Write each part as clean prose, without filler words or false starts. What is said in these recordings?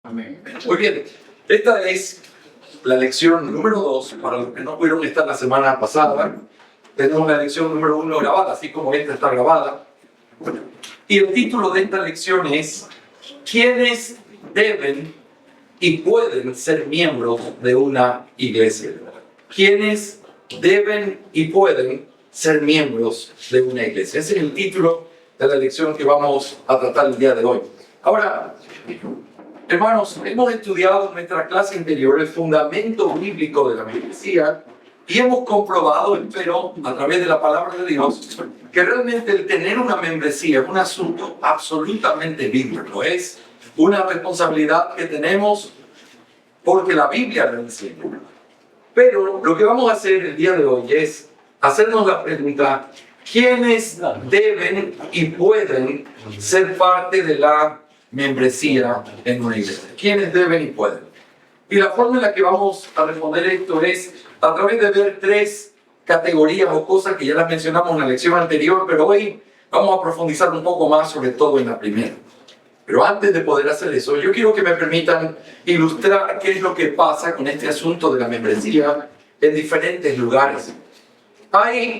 Amén. Muy bien, esta es la lección número 2. Para los que no pudieron estar la semana pasada, tenemos la lección número 1 grabada, así como esta está grabada. Y el título de esta lección es ¿quiénes deben y pueden ser miembros de una iglesia? ¿Quiénes deben y pueden ser miembros de una iglesia? Ese es el título de la lección que vamos a tratar el día de hoy. Ahora, hermanos, hemos estudiado en nuestra clase anterior el fundamento bíblico de la membresía y hemos comprobado, espero, a través de la palabra de Dios, que realmente el tener una membresía es un asunto absolutamente bíblico. Es una responsabilidad que tenemos porque la Biblia lo enseña. Pero lo que vamos a hacer el día de hoy es hacernos la pregunta: ¿quiénes deben y pueden ser parte de la membresía en una iglesia? ¿Quiénes deben y pueden? Y la forma en la que vamos a responder esto es a través de ver tres categorías o cosas que ya las mencionamos en la lección anterior, pero hoy vamos a profundizar un poco más, sobre todo en la primera. Pero antes de poder hacer eso, yo quiero que me permitan ilustrar qué es lo que pasa con este asunto de la membresía en diferentes lugares.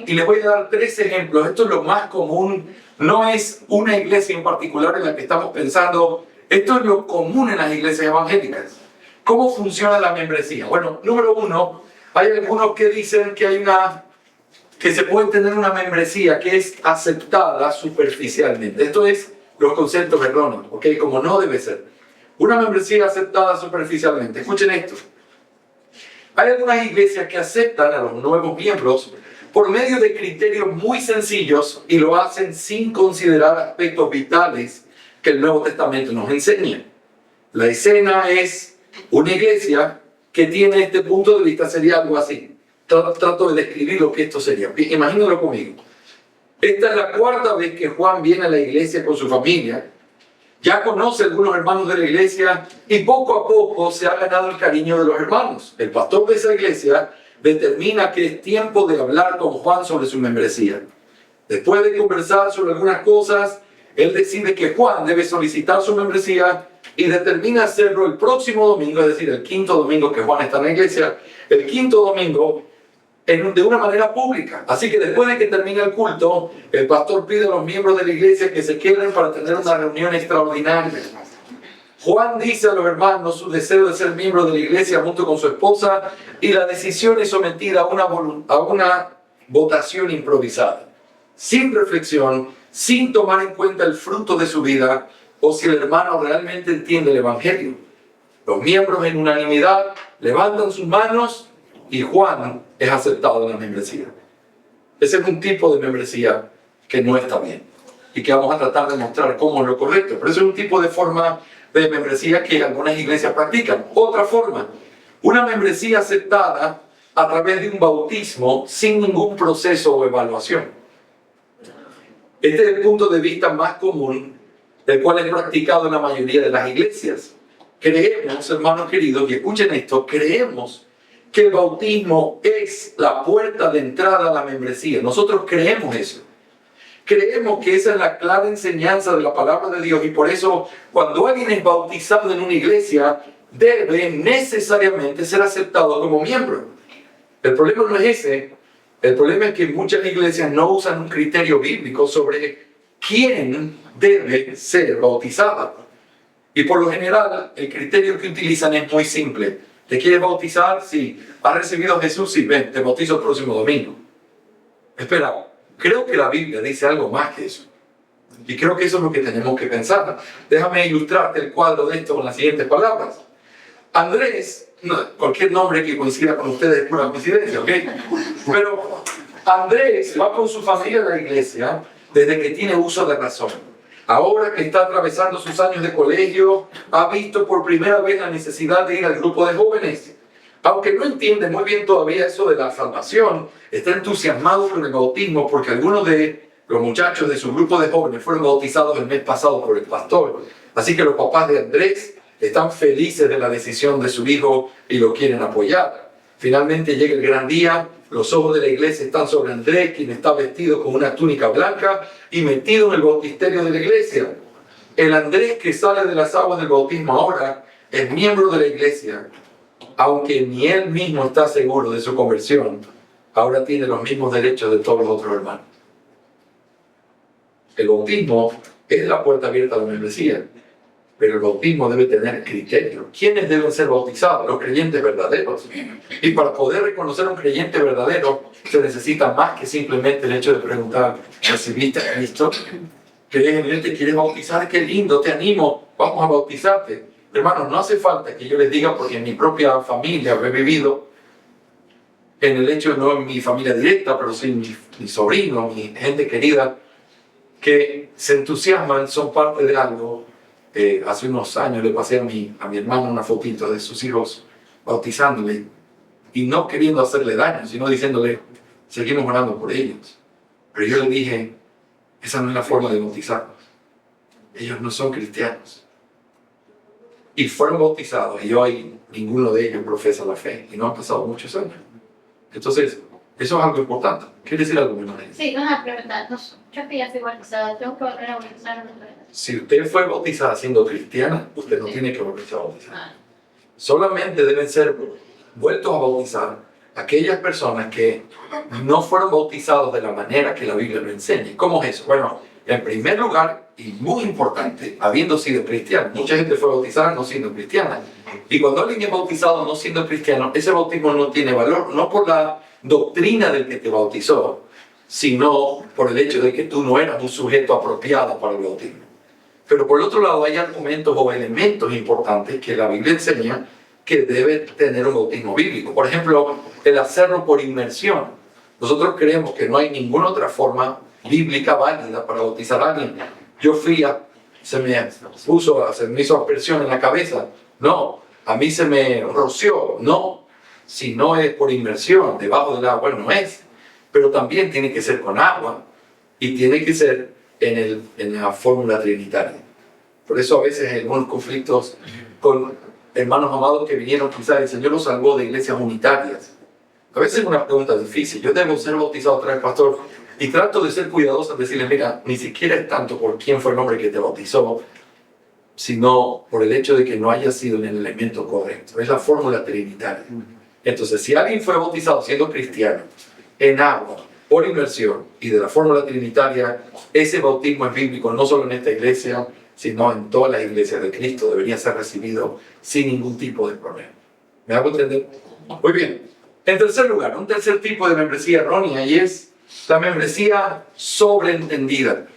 Y les voy a dar tres ejemplos. Esto es lo más común. No es una iglesia en particular en la que estamos pensando. Esto es lo común en las iglesias evangélicas. ¿Cómo funciona la membresía? Bueno, número uno, hay algunos que dicen que se puede tener una membresía que es aceptada superficialmente. Esto es los conceptos erróneos, ¿ok? Como no debe ser. Una membresía aceptada superficialmente. Escuchen esto. Hay algunas iglesias que aceptan a los nuevos miembros por medio de criterios muy sencillos y lo hacen sin considerar aspectos vitales que el Nuevo Testamento nos enseña. La escena es una iglesia que tiene este punto de vista, sería algo así. Trato de describir lo que esto sería. Imagínalo conmigo. Esta es la cuarta vez que Juan viene a la iglesia con su familia. Ya conoce a algunos hermanos de la iglesia y poco a poco se ha ganado el cariño de los hermanos. El pastor de esa iglesia determina que es tiempo de hablar con Juan sobre su membresía. Después de conversar sobre algunas cosas, él decide que Juan debe solicitar su membresía y determina hacerlo el próximo domingo, es decir, el quinto domingo que Juan está en la iglesia, el quinto domingo de una manera pública. Así que después de que termine el culto, el pastor pide a los miembros de la iglesia que se queden para tener una reunión extraordinaria. Juan dice a los hermanos su deseo de ser miembro de la iglesia junto con su esposa y la decisión es sometida a una votación improvisada, sin reflexión, sin tomar en cuenta el fruto de su vida o si el hermano realmente entiende el evangelio. Los miembros en unanimidad levantan sus manos y Juan es aceptado en la membresía. Ese es un tipo de membresía que no está bien y que vamos a tratar de mostrar cómo es lo correcto. Pero eso es un tipo de forma de membresía que algunas iglesias practican. Otra forma, una membresía aceptada a través de un bautismo sin ningún proceso o evaluación. Este es el punto de vista más común, el cual es practicado en la mayoría de las iglesias. Creemos, hermanos queridos, y escuchen esto, creemos que el bautismo es la puerta de entrada a la membresía. Nosotros creemos eso. Creemos que esa es la clara enseñanza de la palabra de Dios y por eso cuando alguien es bautizado en una iglesia debe necesariamente ser aceptado como miembro. El problema no es ese. El problema es que muchas iglesias no usan un criterio bíblico sobre quién debe ser bautizado. Y por lo general el criterio que utilizan es muy simple. ¿Te quieres bautizar? Sí. ¿Has recibido a Jesús? Sí. Ven, te bautizo el próximo domingo. Espera. Creo que la Biblia dice algo más que eso. Y creo que eso es lo que tenemos que pensar. Déjame ilustrarte el cuadro de esto con las siguientes palabras. Andrés, cualquier nombre que coincida con ustedes es pura coincidencia, ¿ok? Pero Andrés va con su familia a la iglesia desde que tiene uso de razón. Ahora que está atravesando sus años de colegio, ha visto por primera vez la necesidad de ir al grupo de jóvenes. Aunque no entiende muy bien todavía eso de la salvación, está entusiasmado con el bautismo porque algunos de los muchachos de su grupo de jóvenes fueron bautizados el mes pasado por el pastor. Así que los papás de Andrés están felices de la decisión de su hijo y lo quieren apoyar. Finalmente llega el gran día, los ojos de la iglesia están sobre Andrés, quien está vestido con una túnica blanca y metido en el bautisterio de la iglesia. El Andrés que sale de las aguas del bautismo ahora es miembro de la iglesia, aunque ni él mismo está seguro de su conversión, ahora tiene los mismos derechos de todos los otros hermanos. El bautismo es la puerta abierta a la membresía, pero el bautismo debe tener criterio. ¿Quiénes deben ser bautizados? Los creyentes verdaderos. Y para poder reconocer un creyente verdadero, se necesita más que simplemente el hecho de preguntar: ¿recibiste a Cristo? ¿Crees en Él? ¿Te quieres bautizar? ¡Qué lindo! Te animo, vamos a bautizarte. Hermanos, no hace falta que yo les diga, porque en mi propia familia he vivido, en el hecho, no en mi familia directa, pero sí mi sobrino, mi gente querida, que se entusiasman, son parte de algo. Hace unos años le pasé a mi hermano una fotito de sus hijos bautizándole, y no queriendo hacerle daño, sino diciéndole: seguimos orando por ellos. Pero yo le dije: esa no es la forma de bautizarlos. Ellos no son cristianos. Y fueron bautizados, y hoy ninguno de ellos profesa la fe, y no han pasado muchos años. Entonces, eso es algo importante. ¿Quiere decir algo, mi hermano? Sí, una pregunta. Yo que ya fui bautizada, ¿tengo que volver a bautizarme? Si usted fue bautizada siendo cristiana, usted no tiene que volverse a bautizar. Solamente deben ser vueltos a bautizar aquellas personas que no fueron bautizados de la manera que la Biblia lo enseña. ¿Cómo es eso? Bueno, en primer lugar, y muy importante, habiendo sido cristiano, mucha gente fue bautizada no siendo cristiana. Y cuando alguien es bautizado no siendo cristiano, ese bautismo no tiene valor, no por la doctrina del que te bautizó, sino por el hecho de que tú no eras un sujeto apropiado para el bautismo. Pero por el otro lado, hay argumentos o elementos importantes que la Biblia enseña que debe tener un bautismo bíblico. Por ejemplo, el hacerlo por inmersión. Nosotros creemos que no hay ninguna otra forma bíblica válida para bautizar a alguien. Yo fui se me hizo aspersión en la cabeza. No, a mí se me roció. No, si no es por inmersión, debajo del agua no es. Pero también tiene que ser con agua, y tiene que ser en la fórmula trinitaria. Por eso a veces hay algunos conflictos con hermanos amados que vinieron quizás el Señor los salvó de iglesias unitarias. A veces es una pregunta difícil. Yo debo ser bautizado otra vez, pastor, y trato de ser cuidadoso en decirle: mira, ni siquiera es tanto por quién fue el hombre que te bautizó, sino por el hecho de que no haya sido en el elemento correcto. Es la fórmula trinitaria. Entonces, si alguien fue bautizado siendo cristiano en agua, por inmersión y de la fórmula trinitaria, ese bautismo es bíblico, no solo en esta iglesia, sino en todas las iglesias de Cristo. Debería ser recibido sin ningún tipo de problema. ¿Me hago entender? Muy bien. En tercer lugar, un tercer tipo de membresía errónea, y es la membresía sobreentendida.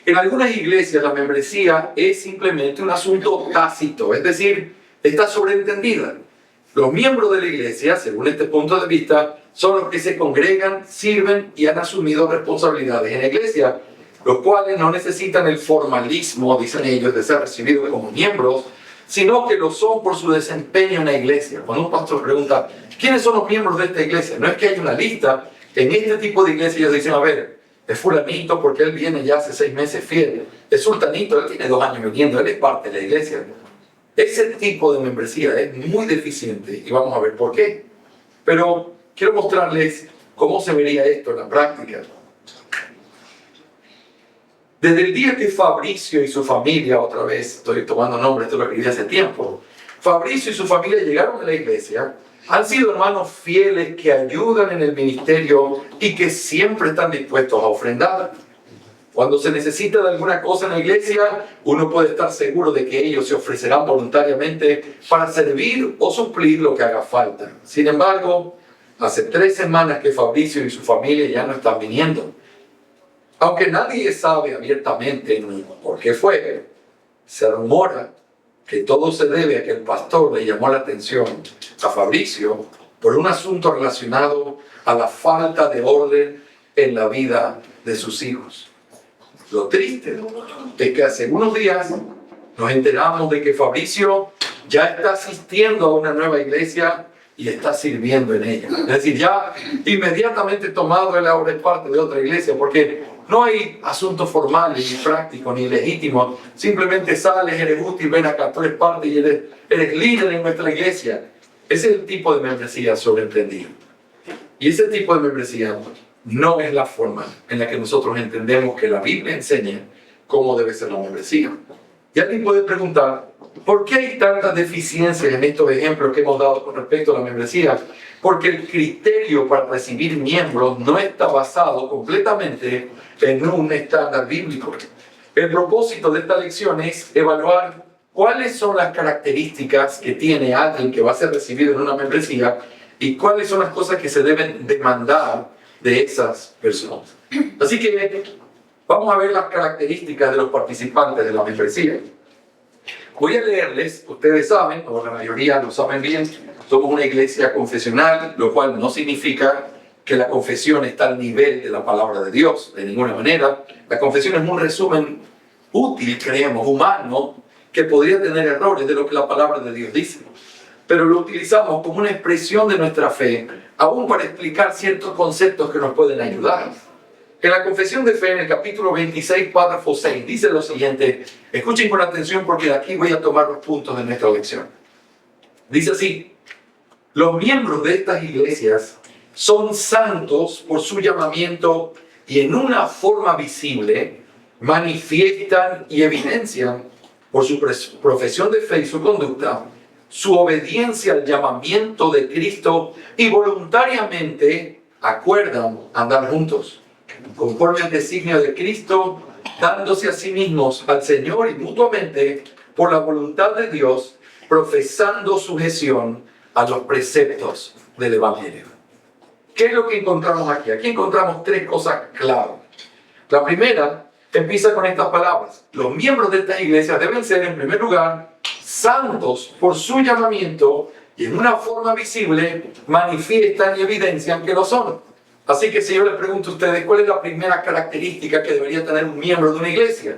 En algunas iglesias la membresía es simplemente un asunto tácito, es decir, está sobreentendida. Los miembros de la iglesia, según este punto de vista, son los que se congregan, sirven y han asumido responsabilidades en la iglesia, los cuales no necesitan el formalismo, dicen ellos, de ser recibidos como miembros, sino que lo son por su desempeño en la iglesia. Cuando un pastor pregunta: ¿quiénes son los miembros de esta iglesia? No es que haya una lista. En este tipo de iglesia ellos dicen: a ver, es fulanito porque él viene ya hace 6 meses fiel. Es sultanito, él tiene 2 años viniendo, él es parte de la iglesia. Ese tipo de membresía es muy deficiente, y vamos a ver por qué. Pero quiero mostrarles cómo se vería esto en la práctica. Desde el día que Fabricio y su familia, otra vez estoy tomando nombre, esto lo escribí hace tiempo, Fabricio y su familia llegaron a la iglesia, han sido hermanos fieles que ayudan en el ministerio y que siempre están dispuestos a ofrendar. Cuando se necesita de alguna cosa en la iglesia, uno puede estar seguro de que ellos se ofrecerán voluntariamente para servir o suplir lo que haga falta. Sin embargo, hace 3 semanas que Fabricio y su familia ya no están viniendo. Aunque nadie sabe abiertamente por qué fue, se rumora que todo se debe a que el pastor le llamó la atención a Fabricio por un asunto relacionado a la falta de orden en la vida de sus hijos. Lo triste es que hace unos días nos enteramos de que Fabricio ya está asistiendo a una nueva iglesia y está sirviendo en ella. Es decir, ya inmediatamente tomado, él ahora es parte de otra iglesia, porque no hay asuntos formales, ni prácticos, ni legítimos. Simplemente sales, eres útil, ven acá, tú eres parte y eres líder en nuestra iglesia. Ese es el tipo de membresía sobreentendida. Y ese tipo de membresía no es la forma en la que nosotros entendemos que la Biblia enseña cómo debe ser la membresía. Y alguien puede preguntar: ¿por qué hay tantas deficiencias en estos ejemplos que hemos dado con respecto a la membresía? Porque el criterio para recibir miembros no está basado completamente en un estándar bíblico. El propósito de esta lección es evaluar cuáles son las características que tiene alguien que va a ser recibido en una membresía y cuáles son las cosas que se deben demandar de esas personas. Así que vamos a ver las características de los participantes de la membresía. Voy a leerles, ustedes saben, o la mayoría lo saben bien, somos una iglesia confesional, lo cual no significa que la confesión está al nivel de la palabra de Dios, de ninguna manera. La confesión es un resumen útil, creemos, humano, que podría tener errores de lo que la palabra de Dios dice. Pero lo utilizamos como una expresión de nuestra fe, aún para explicar ciertos conceptos que nos pueden ayudar. En la confesión de fe, en el capítulo 26, párrafo 6, dice lo siguiente. Escuchen con atención porque de aquí voy a tomar los puntos de nuestra lección. Dice así: los miembros de estas iglesias son santos por su llamamiento y en una forma visible manifiestan y evidencian por su profesión de fe y su conducta su obediencia al llamamiento de Cristo y voluntariamente acuerdan andar juntos conforme al designio de Cristo, dándose a sí mismos al Señor y mutuamente por la voluntad de Dios, profesando sujeción a los preceptos del Evangelio. ¿Qué es lo que encontramos aquí? Aquí encontramos tres cosas clave. La primera empieza con estas palabras: los miembros de esta iglesia deben ser, en primer lugar, santos por su llamamiento y en una forma visible manifiestan y evidencian que lo son. Así que si yo les pregunto a ustedes, ¿cuál es la primera característica que debería tener un miembro de una iglesia?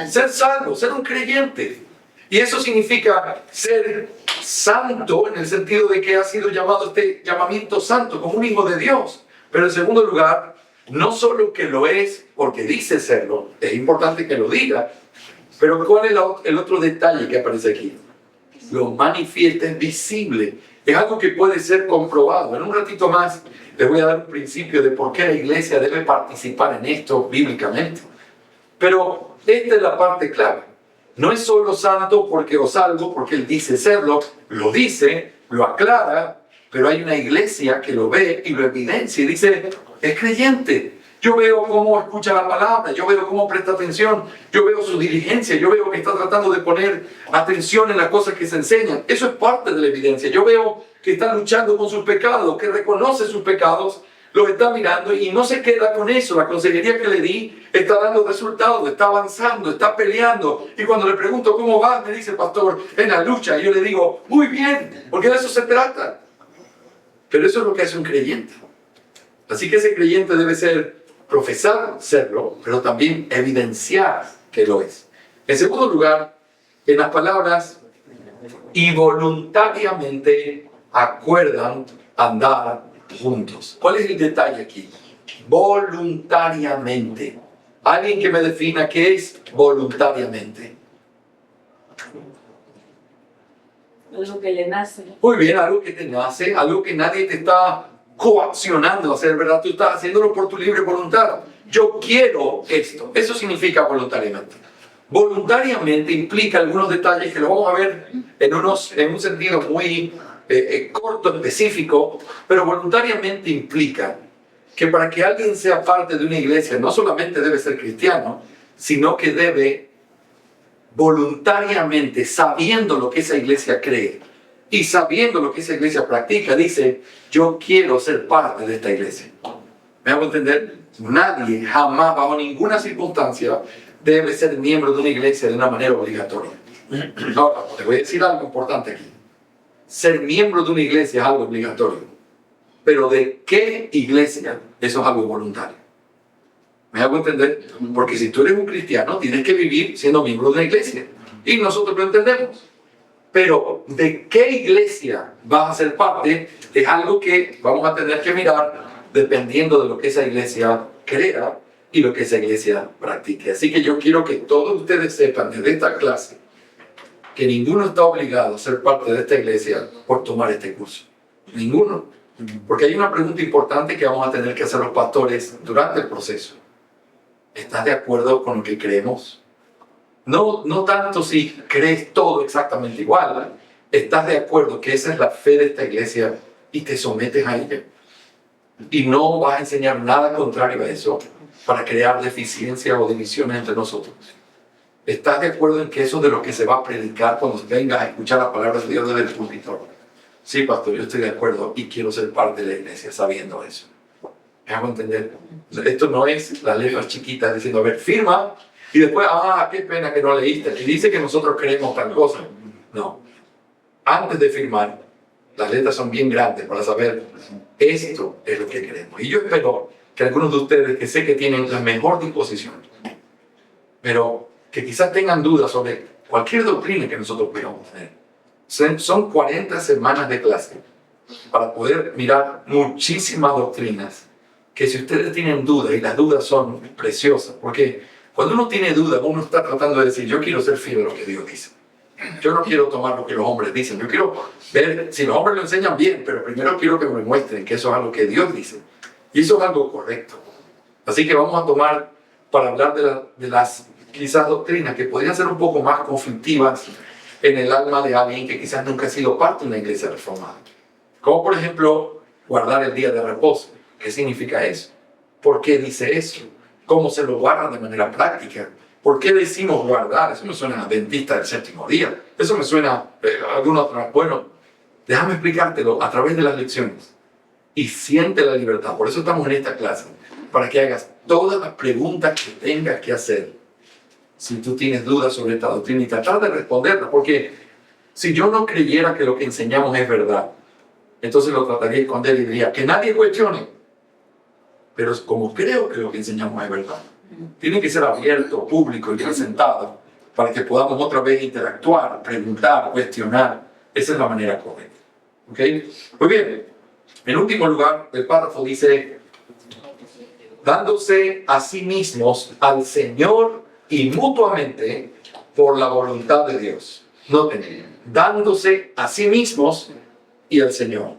Ser salvo, ser un creyente. Y eso significa ser santo en el sentido de que ha sido llamado este llamamiento santo como un hijo de Dios. Pero en segundo lugar, no solo que lo es porque dice serlo, es importante que lo diga, pero ¿cuál es el otro detalle que aparece aquí? Lo manifiesta, es visible. Es algo que puede ser comprobado. En un ratito más les voy a dar un principio de por qué la iglesia debe participar en esto bíblicamente. Pero esta es la parte clave. No es solo santo porque o salvo, porque él dice serlo, lo dice, lo aclara, pero hay una iglesia que lo ve y lo evidencia y dice, es creyente. Yo veo cómo escucha la palabra, yo veo cómo presta atención, yo veo su diligencia, yo veo que está tratando de poner atención en las cosas que se enseñan. Eso es parte de la evidencia. Yo veo que está luchando con sus pecados, que reconoce sus pecados, los está mirando y no se queda con eso. La consejería que le di está dando resultados, está avanzando, está peleando. Y cuando le pregunto cómo va, me dice, pastor, en la lucha. Y yo le digo, muy bien, porque de eso se trata. Pero eso es lo que hace un creyente. Así que ese creyente debe ser, profesar serlo, pero también evidenciar que lo es. En segundo lugar, en las palabras, y voluntariamente acuerdan andar juntos. ¿Cuál es el detalle aquí? Voluntariamente. Alguien que me defina qué es voluntariamente. Algo que le nace. Muy bien, algo que te nace, algo que nadie te está coaccionando a hacer, ¿verdad? Tú estás haciéndolo por tu libre voluntad. Yo quiero esto. Eso significa voluntariamente. Voluntariamente implica algunos detalles que lo vamos a ver en un sentido muy corto, específico, pero voluntariamente implica que para que alguien sea parte de una iglesia no solamente debe ser cristiano, sino que debe voluntariamente, sabiendo lo que esa iglesia cree y sabiendo lo que esa iglesia practica, dice, yo quiero ser parte de esta iglesia. ¿Me hago entender? Nadie, jamás, bajo ninguna circunstancia, debe ser miembro de una iglesia de una manera obligatoria. Ahora, te voy a decir algo importante aquí. Ser miembro de una iglesia es algo obligatorio. Pero ¿de qué iglesia? Eso es algo voluntario. ¿Me hago entender? Porque si tú eres un cristiano, tienes que vivir siendo miembro de una iglesia. Y nosotros lo entendemos. Pero ¿de qué iglesia vas a ser parte? Es algo que vamos a tener que mirar dependiendo de lo que esa iglesia crea y lo que esa iglesia practique. Así que yo quiero que todos ustedes sepan desde esta clase que ninguno está obligado a ser parte de esta iglesia por tomar este curso. Ninguno. Porque hay una pregunta importante que vamos a tener que hacer los pastores durante el proceso. ¿Estás de acuerdo con lo que creemos? No tanto si crees todo exactamente igual, estás de acuerdo que esa es la fe de esta iglesia y te sometes a ella. Y no vas a enseñar nada contrario a eso para crear deficiencias o divisiones entre nosotros. ¿Estás de acuerdo en que eso es de lo que se va a predicar cuando vengas a escuchar la palabra de Dios desde el púlpito? Sí, pastor, yo estoy de acuerdo y quiero ser parte de la iglesia sabiendo eso. ¿Me hago entender? Esto no es las letras chiquitas diciendo, a ver, firma, y después, qué pena que no leíste, y dice que nosotros creemos tal cosa. No. Antes de firmar, las letras son bien grandes para saber, esto es lo que queremos. Y yo espero que algunos de ustedes, que sé que tienen la mejor disposición, pero que quizás tengan dudas sobre cualquier doctrina que nosotros podamos tener. Son 40 semanas de clase para poder mirar muchísimas doctrinas que si ustedes tienen dudas, y las dudas son preciosas, porque cuando uno tiene dudas, uno está tratando de decir, yo quiero ser fiel a lo que Dios dice. Yo no quiero tomar lo que los hombres dicen, yo quiero ver si los hombres lo enseñan bien, pero primero quiero que me muestren que eso es algo que Dios dice. Y eso es algo correcto. Así que vamos a tomar, para hablar de las quizás doctrinas que podrían ser un poco más conflictivas en el alma de alguien que quizás nunca ha sido parte de una iglesia reformada. Como por ejemplo, guardar el día de reposo. ¿Qué significa eso? ¿Por qué dice eso? ¿Cómo se lo guardan de manera práctica? ¿Por qué decimos guardar? Eso me suena a adventista del séptimo día. Eso me suena a alguna otra. Bueno, déjame explicártelo a través de las lecciones. Y siente la libertad. Por eso estamos en esta clase. Para que hagas todas las preguntas que tengas que hacer. Si tú tienes dudas sobre esta doctrina y tratar de responderlas. Porque si yo no creyera que lo que enseñamos es verdad, entonces lo trataría de esconder y diría que nadie cuestione. Pero como creo que lo que enseñamos es verdad, tiene que ser abierto, público y presentado para que podamos otra vez interactuar, preguntar, cuestionar. Esa es la manera correcta. ¿Okay? Muy bien. En último lugar, el párrafo dice, dándose a sí mismos al Señor y mutuamente por la voluntad de Dios. Noten, dándose a sí mismos y al Señor.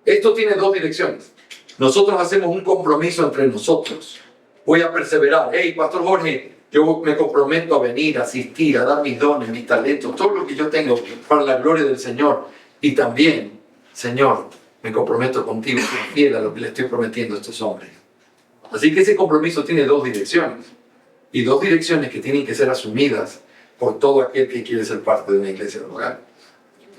Esto tiene dos direcciones. Nosotros hacemos un compromiso entre nosotros. Voy a perseverar. Hey, Pastor Jorge, yo me comprometo a venir, a asistir, a dar mis dones, mis talentos, todo lo que yo tengo para la gloria del Señor. Y también, Señor, me comprometo contigo, soy fiel a lo que le estoy prometiendo a estos hombres. Así que ese compromiso tiene dos direcciones. Y dos direcciones que tienen que ser asumidas por todo aquel que quiere ser parte de una iglesia local.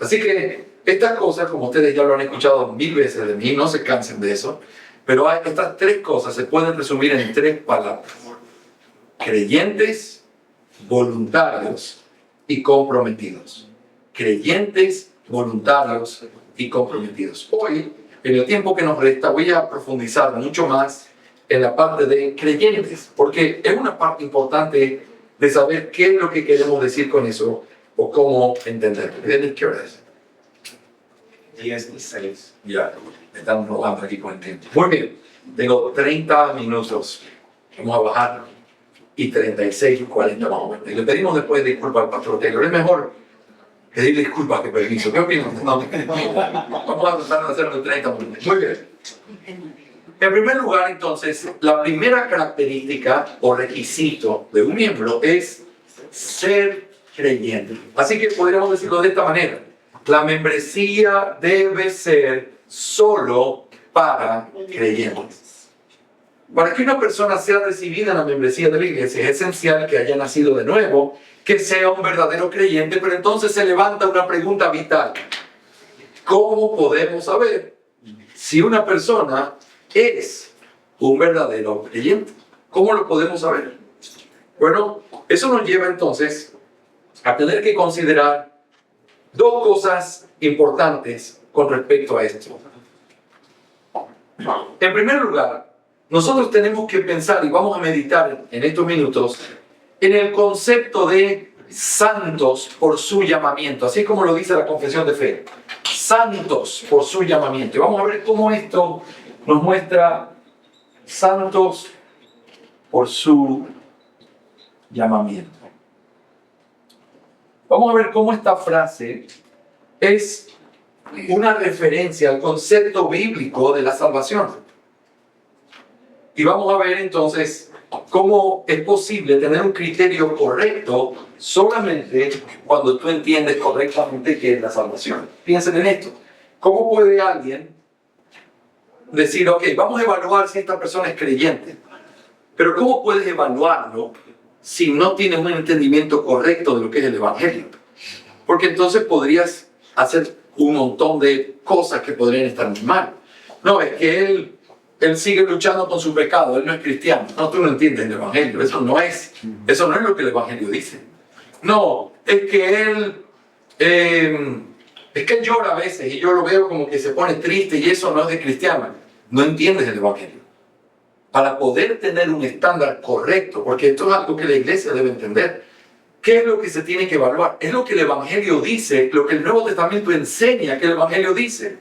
Así que estas cosas, como ustedes ya lo han escuchado 1000 veces de mí, no se cansen de eso, pero estas tres cosas se pueden resumir en tres palabras. Creyentes, voluntarios y comprometidos. Creyentes, voluntarios y comprometidos. Hoy, en el tiempo que nos resta, voy a profundizar mucho más en la parte de creyentes, porque es una parte importante de saber qué es lo que queremos decir con eso o cómo entenderlo. ¿Qué hora es? 10:06. Ya, estamos robando aquí con el tiempo. Muy bien, tengo 30 minutos. Vamos a bajar y 36 y 40 más o menos. Y le pedimos después disculpas al pastor Taylor. Es mejor pedir disculpas que permiso. ¿Qué opinan? No, vamos a tratar de hacerlo en 30 minutos. Muy bien. En primer lugar, entonces, la primera característica o requisito de un miembro es ser creyente. Así que podríamos decirlo de esta manera. La membresía debe ser solo para creyentes. Para que una persona sea recibida en la membresía de la iglesia es esencial que haya nacido de nuevo, que sea un verdadero creyente, pero entonces se levanta una pregunta vital. ¿Cómo podemos saber si una persona es un verdadero creyente? ¿Cómo lo podemos saber? Bueno, eso nos lleva entonces a tener que considerar dos cosas importantes con respecto a esto. En primer lugar, nosotros tenemos que pensar y vamos a meditar en estos minutos en el concepto de santos por su llamamiento, así como lo dice la confesión de fe. Santos por su llamamiento. Y vamos a ver cómo esto nos muestra santos por su llamamiento. Vamos a ver cómo esta frase es una referencia al concepto bíblico de la salvación. Y vamos a ver entonces ¿Cómo es posible tener un criterio correcto solamente cuando tú entiendes correctamente qué es la salvación? Piensen en esto. ¿Cómo puede alguien decir, ok, vamos a evaluar si esta persona es creyente? Pero ¿cómo puedes evaluarlo si no tienes un entendimiento correcto de lo que es el Evangelio? Porque entonces podrías hacer un montón de cosas que podrían estar muy mal. No, es que él sigue luchando con su pecado, él no es cristiano. No, tú no entiendes el Evangelio, eso no es lo que el Evangelio dice. No, es que él llora a veces y yo lo veo como que se pone triste y eso no es de cristiano. No entiendes el Evangelio. Para poder tener un estándar correcto, porque esto es algo que la iglesia debe entender. ¿Qué es lo que se tiene que evaluar? Es lo que el Evangelio dice, lo que el Nuevo Testamento enseña que el Evangelio dice.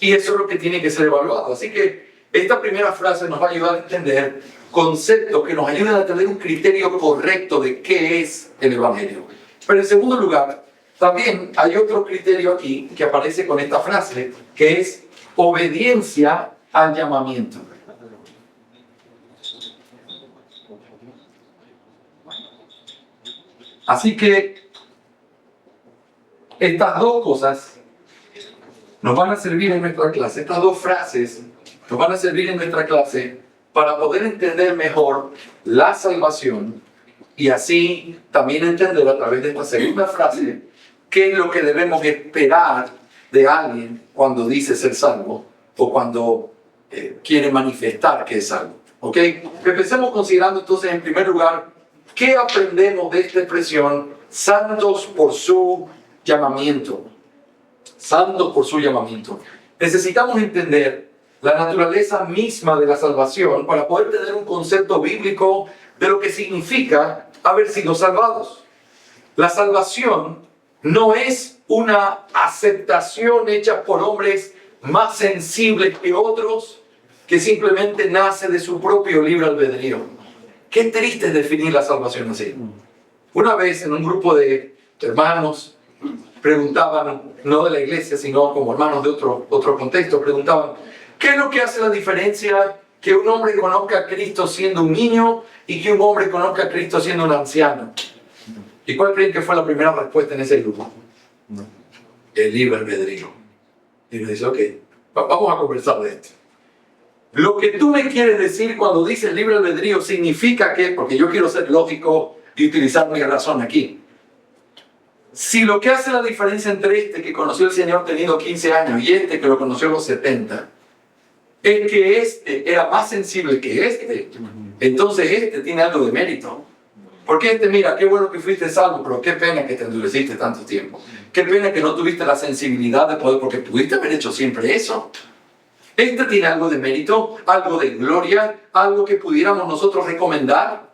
Y eso es lo que tiene que ser evaluado. Así que esta primera frase nos va a ayudar a entender conceptos que nos ayudan a tener un criterio correcto de qué es el Evangelio. Pero en segundo lugar, también hay otro criterio aquí que aparece con esta frase, que es obediencia al llamamiento. Así que estas dos cosas nos van a servir en nuestra clase, estas dos frases nos van a servir en nuestra clase para poder entender mejor la salvación y así también entender a través de esta segunda frase qué es lo que debemos esperar de alguien cuando dice ser salvo o cuando quiere manifestar que es salvo. ¿Ok? Empecemos considerando entonces en primer lugar ¿qué aprendemos de esta expresión? Santos por su llamamiento. Santos por su llamamiento. Necesitamos entender la naturaleza misma de la salvación para poder tener un concepto bíblico de lo que significa haber sido salvados. La salvación no es una aceptación hecha por hombres más sensibles que otros que simplemente nace de su propio libre albedrío. Qué triste es definir la salvación así. Una vez en un grupo de hermanos preguntaban, no de la iglesia, sino como hermanos de otro contexto, preguntaban, ¿qué es lo que hace la diferencia que un hombre conozca a Cristo siendo un niño y que un hombre conozca a Cristo siendo un anciano? ¿Y cuál creen que fue la primera respuesta en ese grupo? El libre albedrío. Y me dice, ok, vamos a conversar de esto. Lo que tú me quieres decir cuando dices libre albedrío significa que, porque yo quiero ser lógico y utilizar mi razón aquí. Si lo que hace la diferencia entre este que conoció el Señor teniendo 15 años y este que lo conoció a los 70, es que este era más sensible que este, entonces este tiene algo de mérito. Porque este, mira, qué bueno que fuiste salvo, pero qué pena que te endureciste tanto tiempo. Qué pena que no tuviste la sensibilidad de poder, porque pudiste haber hecho siempre eso. Este tiene algo de mérito, algo de gloria, algo que pudiéramos nosotros recomendar.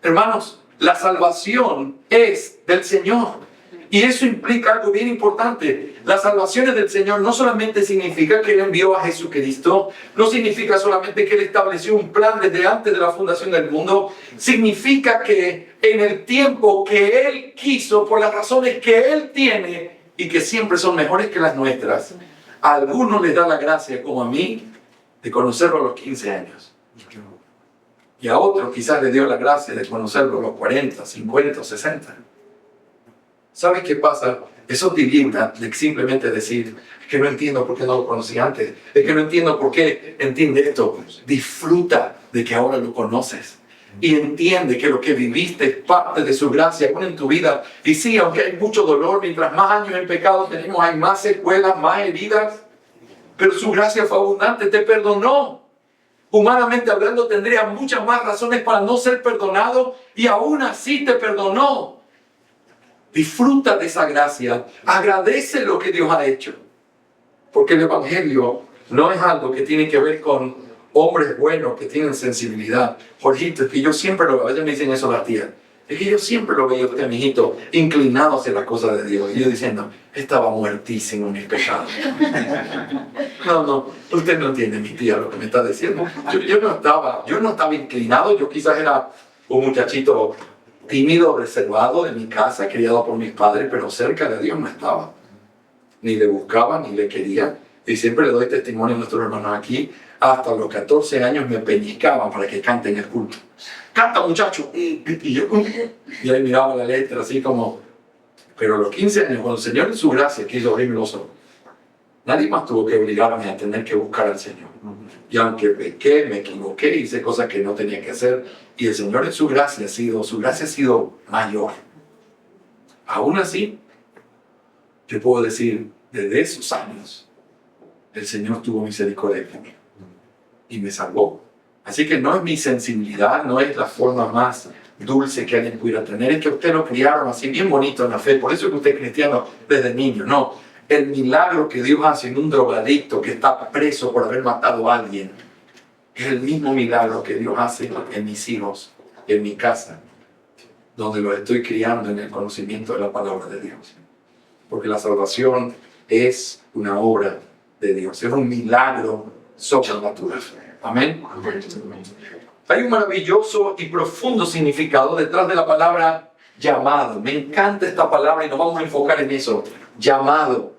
Hermanos, la salvación es del Señor. Y eso implica algo bien importante. La salvación es del Señor no solamente significa que Él envió a Jesucristo, no significa solamente que Él estableció un plan desde antes de la fundación del mundo, significa que en el tiempo que Él quiso, por las razones que Él tiene y que siempre son mejores que las nuestras, a algunos les da la gracia, como a mí, de conocerlo a los 15 años. Y a otros quizás le dio la gracia de conocerlo a los 40, 50 o 60. ¿Sabes qué pasa? Eso te libra de simplemente decir, es que no entiendo por qué no lo conocí antes, es que no entiendo por qué entiende esto. Disfruta de que ahora lo conoces y entiende que lo que viviste es parte de su gracia aún en tu vida. Y sí, aunque hay mucho dolor, mientras más años en pecado tenemos, hay más secuelas, más heridas, pero su gracia fue abundante, te perdonó. Humanamente hablando, tendría muchas más razones para no ser perdonado y aún así te perdonó. Disfruta de esa gracia, agradece lo que Dios ha hecho, porque el Evangelio no es algo que tiene que ver con hombres buenos que tienen sensibilidad. Jorgito, es que yo siempre lo veo, a veces me dicen eso las tías, es que yo siempre lo veo a mi hijito inclinado hacia las cosas de Dios, y yo diciendo, estaba muertísimo en mis pecados. No, usted no entiende, mi tía, lo que me está diciendo. Yo no estaba inclinado, yo quizás era un muchachito tímido, reservado de mi casa, criado por mis padres, pero cerca de Dios no estaba. Ni le buscaba, ni le quería. Y siempre le doy testimonio a nuestros hermanos aquí. Hasta los 14 años me pellizcaban para que cante en el culto. ¡Canta, muchacho! Y yo, y ahí miraba la letra así como... Pero a los 15 años, cuando el Señor en su gracia quiso abrirme los ojos, nadie más tuvo que obligarme a tener que buscar al Señor. Y aunque pequé, me equivoqué, hice cosas que no tenía que hacer, y el Señor en su gracia ha sido mayor. Aún así, yo puedo decir, desde esos años, el Señor tuvo misericordia de mí y me salvó. Así que no es mi sensibilidad, no es la forma más dulce que alguien pudiera tener, es que usted lo criaron así bien bonito en la fe, por eso es que usted es cristiano desde niño. No, el milagro que Dios hace en un drogadicto que está preso por haber matado a alguien es el mismo milagro que Dios hace en mis hijos, en mi casa, donde los estoy criando en el conocimiento de la palabra de Dios. Porque la salvación es una obra de Dios, es un milagro sobrenatural. Amén. Hay un maravilloso y profundo significado detrás de la palabra llamado. Me encanta esta palabra y nos vamos a enfocar en eso. Llamado.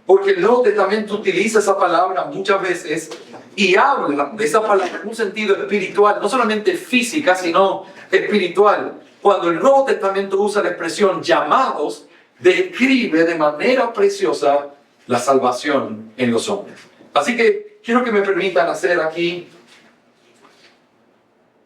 Porque el Nuevo Testamento utiliza esa palabra muchas veces y habla de esa palabra en un sentido espiritual, no solamente física, sino espiritual. Cuando el Nuevo Testamento usa la expresión llamados, describe de manera preciosa la salvación en los hombres. Así que quiero que me permitan hacer aquí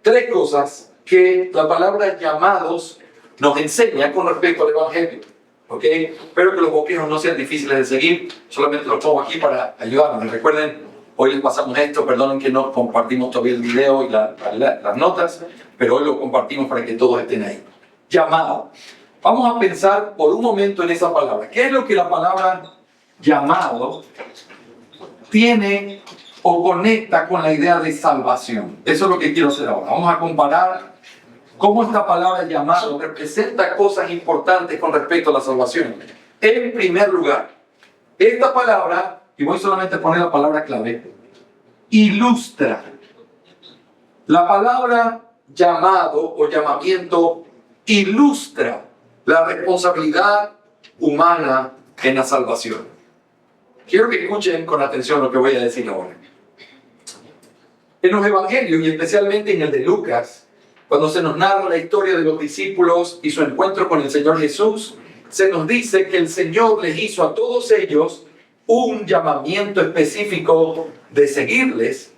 3 cosas que la palabra llamados nos enseña con respecto al Evangelio. ¿Ok? Espero que los bosquejos no sean difíciles de seguir, solamente los pongo aquí para ayudarnos. Recuerden, hoy les pasamos esto, perdonen que no compartimos todavía el video y las notas, pero hoy lo compartimos para que todos estén ahí. Llamado. Vamos a pensar por un momento en esa palabra. ¿Qué es lo que la palabra llamado tiene o conecta con la idea de salvación? Eso es lo que quiero hacer ahora. Vamos a comparar cómo esta palabra llamado representa cosas importantes con respecto a la salvación. En primer lugar, esta palabra, y voy solamente a poner la palabra clave, ilustra. La palabra llamado o llamamiento ilustra la responsabilidad humana en la salvación. Quiero que escuchen con atención lo que voy a decir ahora. En los evangelios, y especialmente en el de Lucas, cuando se nos narra la historia de los discípulos y su encuentro con el Señor Jesús, se nos dice que el Señor les hizo a todos ellos un llamamiento específico de seguirles,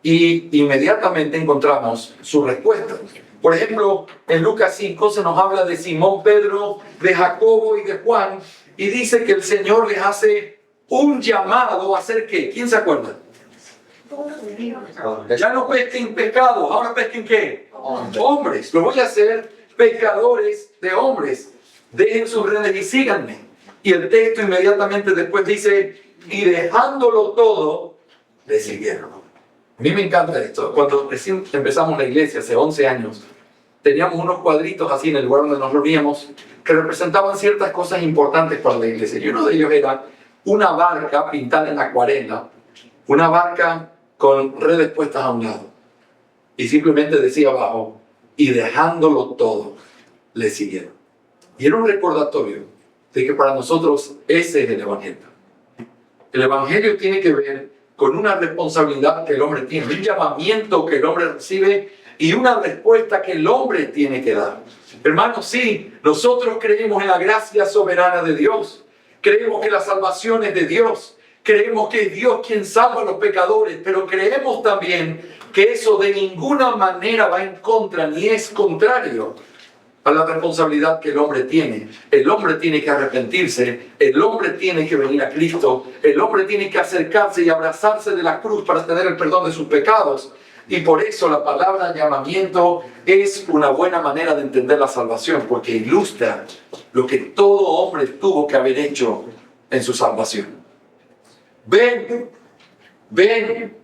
y inmediatamente encontramos su respuesta. Por ejemplo, en Lucas 5 se nos habla de Simón Pedro, de Jacobo y de Juan, y dice que el Señor les hace un llamado a hacer ¿qué? ¿Quién se acuerda? Ya no pesquen pecados, ahora pesquen ¿qué? Hombres. Lo voy a hacer pescadores de hombres. Dejen sus redes y síganme. Y el texto inmediatamente después dice, y dejándolo todo, le siguieron. A mí me encanta esto. Cuando recién empezamos la iglesia, hace 11 años, teníamos unos cuadritos así en el lugar donde nos reuníamos que representaban ciertas cosas importantes para la iglesia. Y uno de ellos era una barca pintada en acuarela, una barca con redes puestas a un lado. Y simplemente decía abajo, y dejándolo todo, le siguieron. Y era un recordatorio de que para nosotros ese es el Evangelio. El Evangelio tiene que ver con una responsabilidad que el hombre tiene, un llamamiento que el hombre recibe y una respuesta que el hombre tiene que dar. Hermanos, sí, nosotros creemos en la gracia soberana de Dios. Creemos que la salvación es de Dios. Creemos que es Dios quien salva a los pecadores, pero creemos también que eso de ninguna manera va en contra ni es contrario a la responsabilidad que el hombre tiene. El hombre tiene que arrepentirse, el hombre tiene que venir a Cristo, el hombre tiene que acercarse y abrazarse de la cruz para tener el perdón de sus pecados. Y por eso la palabra llamamiento es una buena manera de entender la salvación, porque ilustra lo que todo hombre tuvo que haber hecho en su salvación. Ven, ven,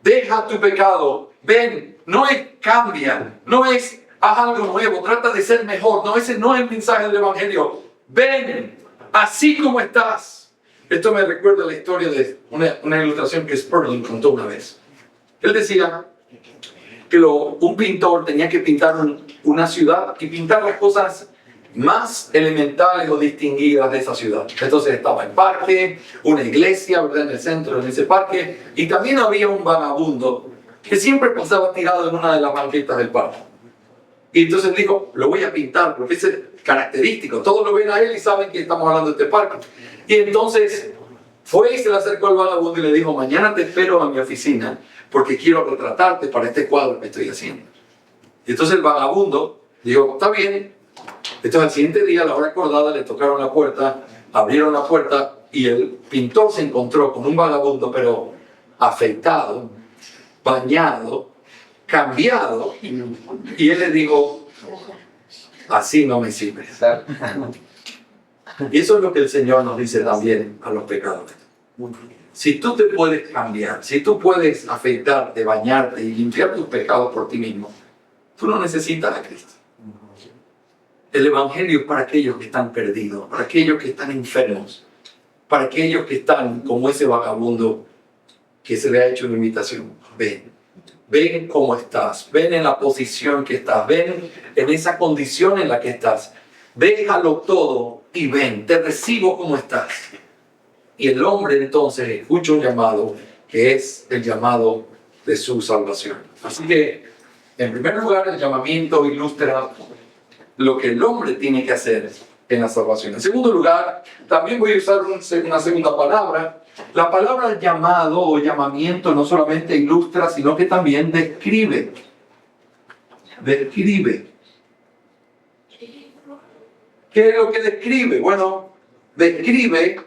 deja tu pecado, ven, no es cambia, no es haz algo nuevo, trata de ser mejor, no, ese no es el mensaje del Evangelio. Ven, así como estás. Esto me recuerda la historia de una ilustración que Spurgeon contó una vez. Él decía que un pintor tenía que pintar una ciudad y pintar las cosas más elementales o distinguidas de esa ciudad. Entonces estaba el parque, una iglesia, ¿verdad?, en el centro de ese parque, y también había un vagabundo que siempre pasaba tirado en una de las banquetas del parque. Y entonces dijo, lo voy a pintar porque es característico, todos lo ven a él y saben que estamos hablando de este parque. Y entonces fue y se le acercó al vagabundo y le dijo, mañana te espero a mi oficina porque quiero retratarte para este cuadro que estoy haciendo. Y entonces el vagabundo dijo, está bien. Entonces al siguiente día, a la hora acordada, le tocaron la puerta, abrieron la puerta y el pintor se encontró con un vagabundo, pero afeitado, bañado, cambiado, y él le dijo, así no me sirves. Y eso es lo que el Señor nos dice también a los pecadores. Si tú te puedes cambiar, si tú puedes afeitarte, bañarte y limpiar tus pecados por ti mismo, tú no necesitas a Cristo. El Evangelio es para aquellos que están perdidos, para aquellos que están enfermos, para aquellos que están como ese vagabundo que se le ha hecho una invitación. Ven, ven cómo estás, ven en la posición que estás, ven en esa condición en la que estás. Déjalo todo y ven, te recibo como estás. Y el hombre entonces escucha un llamado que es el llamado de su salvación. Así que, en primer lugar, el llamamiento ilustra lo que el hombre tiene que hacer en la salvación. En segundo lugar, también voy a usar una segunda palabra. La palabra llamado o llamamiento no solamente ilustra, sino que también describe. Describe. ¿Qué es lo que describe? Bueno, describe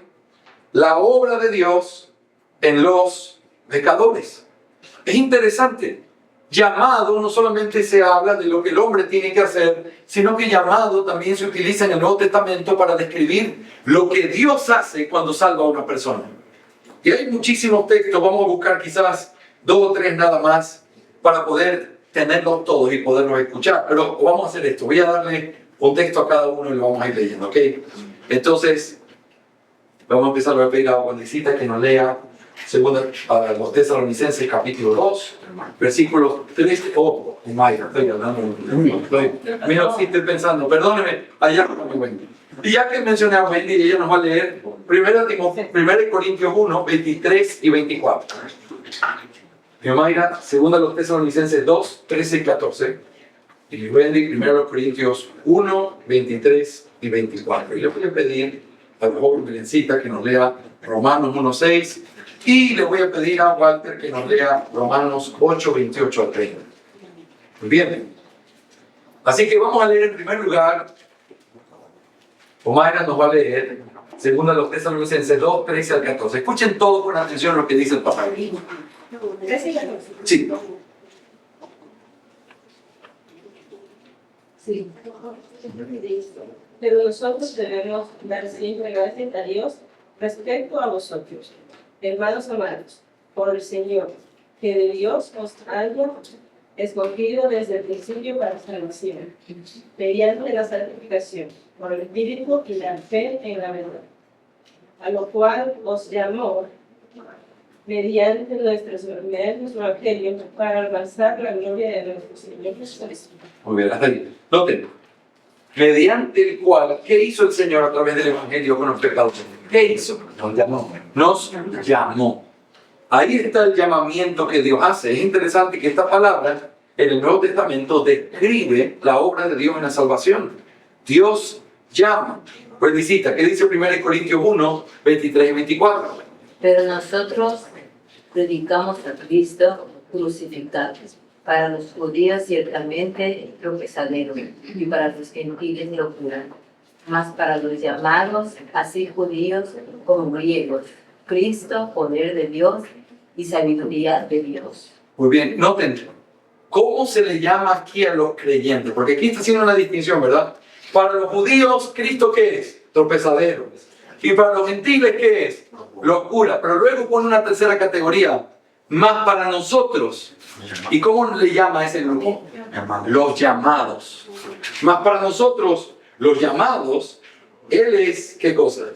la obra de Dios en los pecadores. Es interesante. Llamado no solamente se habla de lo que el hombre tiene que hacer, sino que llamado también se utiliza en el Nuevo Testamento para describir lo que Dios hace cuando salva a una persona. Y hay muchísimos textos, vamos a buscar quizás 2 o 3 nada más para poder tenerlos todos y poderlos escuchar. Pero vamos a hacer esto, voy a darle un texto a cada uno y lo vamos a ir leyendo, ¿ok? Entonces, vamos a empezar, voy a pedir a Wandicita que nos lea a los Tesalonicenses capítulo 2, versículos 3. Oh, Mayra, estoy hablando. Mira, sí estoy pensando, perdóneme, allá con mi Wendy. Y ya que mencioné a Wendy, ella nos va a leer 1 Corintios 1, 23 y 24. Mi Mayra, 2 Tesalonicenses 2, 13 y 14. Y Wendy, 1 Corintios 1, 23 y 24. Y le voy a pedir a la joven Belencita que nos lea Romanos 1, 6. Y le voy a pedir a Walter que nos lea Romanos 8, 28 al 30. Bien. Así que vamos a leer en primer lugar, Omaira nos va a leer, 2 Tesalonicenses 2, 13 al 14. Escuchen todo con atención lo que dice el pasaje. Sí. Sí. Pero nosotros debemos dar siempre gracias a Dios respecto a vosotros, hermanos amados, por el Señor, que de Dios os haya escogido desde el principio para salvación, mediante la santificación, por el Espíritu y la fe en la verdad, a lo cual os llamó mediante nuestros evangelios para alcanzar la gloria de nuestro Señor Jesucristo. Muy bien, hasta ahí. Noten, mediante el cual, ¿qué hizo el Señor a través del Evangelio con los pecados? ¿Qué hizo? Nos llamó. Nos llamó. Ahí está el llamamiento que Dios hace. Es interesante que esta palabra en el Nuevo Testamento describe la obra de Dios en la salvación. Dios llama. Pues visita, ¿qué dice 1 Corintios 1, 23 y 24? Pero nosotros predicamos a Cristo crucificado, para los judíos ciertamente tropezadero, y para los gentiles locura, mas para los llamados, así judíos como griegos, Cristo, poder de Dios y sabiduría de Dios. Muy bien, noten, ¿cómo se le llama aquí a los creyentes? Porque aquí está haciendo una distinción, ¿verdad? Para los judíos, ¿Cristo qué es? Tropezadero. Y para los gentiles, ¿qué es? Locura. Pero luego pone una tercera categoría, más para nosotros. ¿Y cómo le llama a ese grupo? Los llamados. Más para nosotros, los llamados, Él es, ¿qué cosa?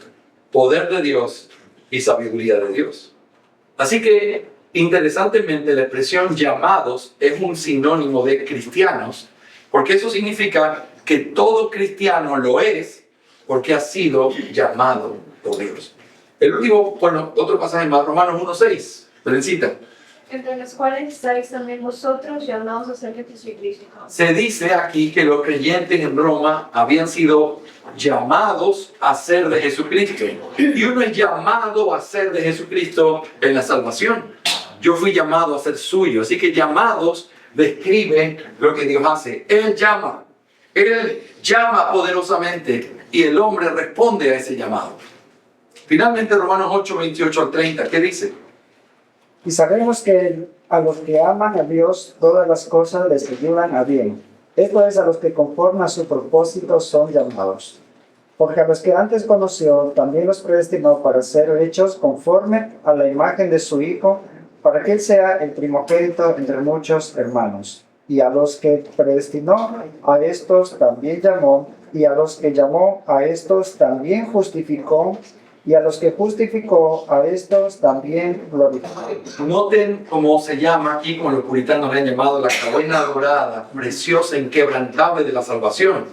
Poder de Dios y sabiduría de Dios. Así que, interesantemente, la expresión llamados es un sinónimo de cristianos, porque eso significa que todo cristiano lo es porque ha sido llamado por Dios. El último, bueno, otro pasaje más, Romanos 1:6, Berencita. Entre los cuales estáis también vosotros llamados a ser de Jesucristo. Se dice aquí que los creyentes en Roma habían sido llamados a ser de Jesucristo. Y uno es llamado a ser de Jesucristo en la salvación. Yo fui llamado a ser suyo. Así que llamados describen lo que Dios hace. Él llama poderosamente y el hombre responde a ese llamado. Finalmente, Romanos 8:28-30, ¿qué dice? Y sabemos que a los que aman a Dios, todas las cosas les ayudan a bien. Esto es a los que conforme a su propósito son llamados. Porque a los que antes conoció, también los predestinó para ser hechos conforme a la imagen de su Hijo, para que Él sea el primogénito entre muchos hermanos. Y a los que predestinó, a estos también llamó, y a los que llamó, a estos también justificó, y a los que justificó, a estos también glorificó. Noten cómo se llama aquí, como los puritanos le han llamado, la cadena dorada, preciosa, inquebrantable de la salvación.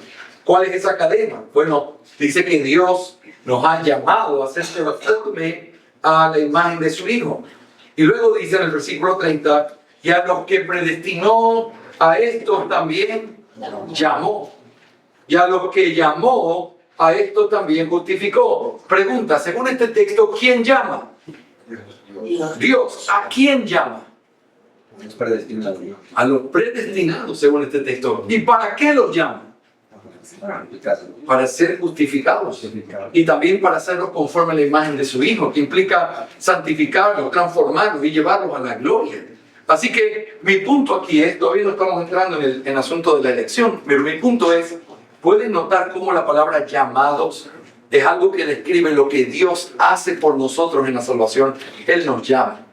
¿Cuál es esa cadena? Bueno, dice que Dios nos ha llamado a ser conforme a la imagen de su Hijo. Y luego dice en el versículo 30, y a los que predestinó, a estos también llamó. Y a los que llamó, a esto también justificó. Pregunta, según este texto, ¿quién llama? Dios. ¿A quién llama? Los predestinados. A los predestinados, según este texto. ¿Y para qué los llama? Para ser justificados. Y también para hacerlos conforme a la imagen de su Hijo, que implica santificarlos, transformarlos y llevarlos a la gloria. Así que mi punto aquí es, todavía no estamos entrando en el asunto de la elección, pero mi punto es, ¿pueden notar cómo la palabra llamados es algo que describe lo que Dios hace por nosotros en la salvación? Él nos llama.